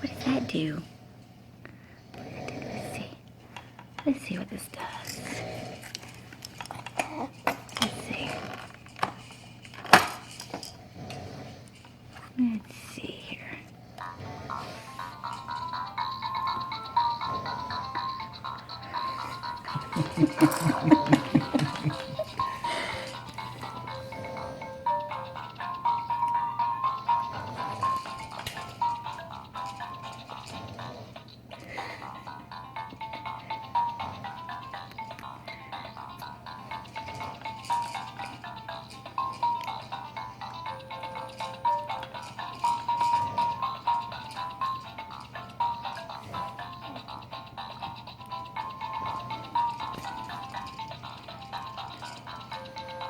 What does that do? Let's see. Let's see what this does. Let's see. Let's see here.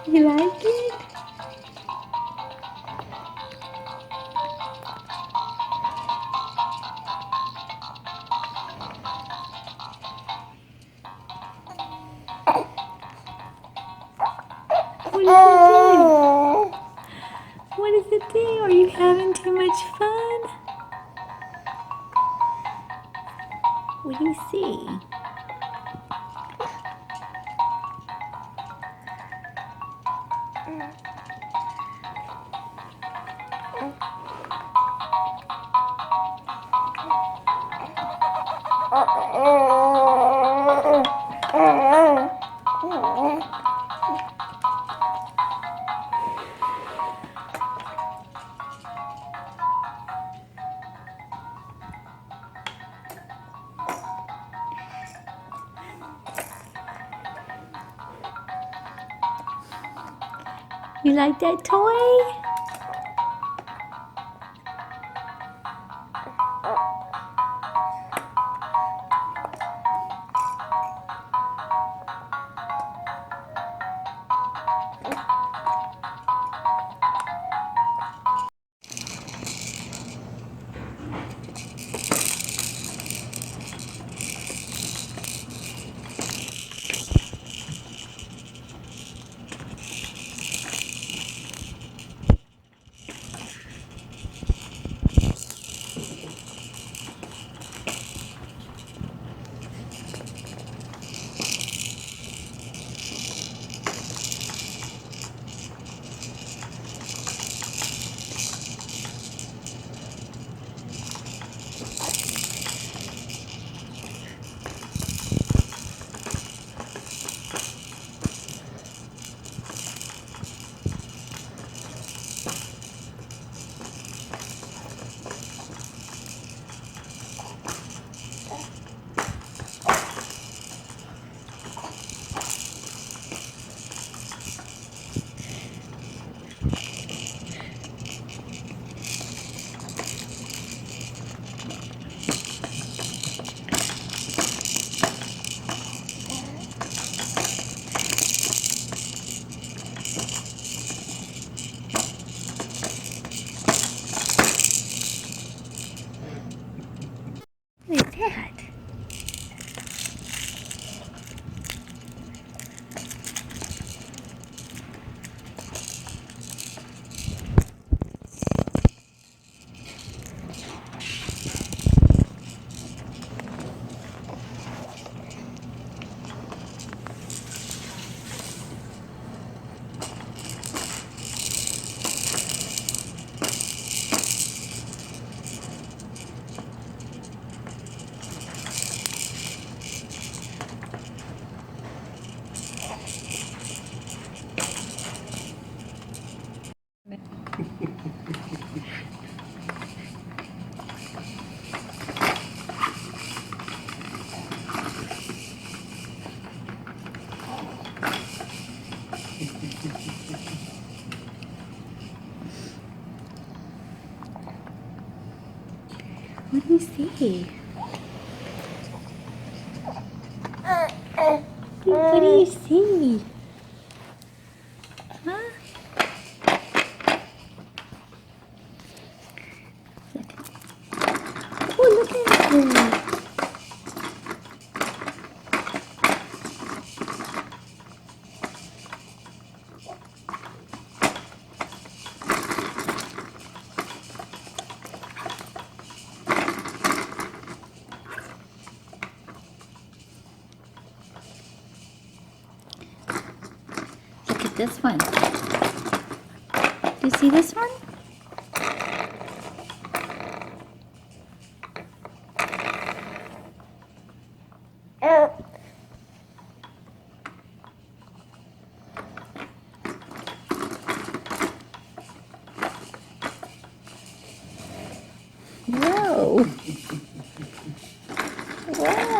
You like it? What does it do? Are you having too much fun? What do you see? You like that toy? What is that? What do you see? What do you see? Huh? Oh, look at it. this one. Do you see this one? Whoa. Wow.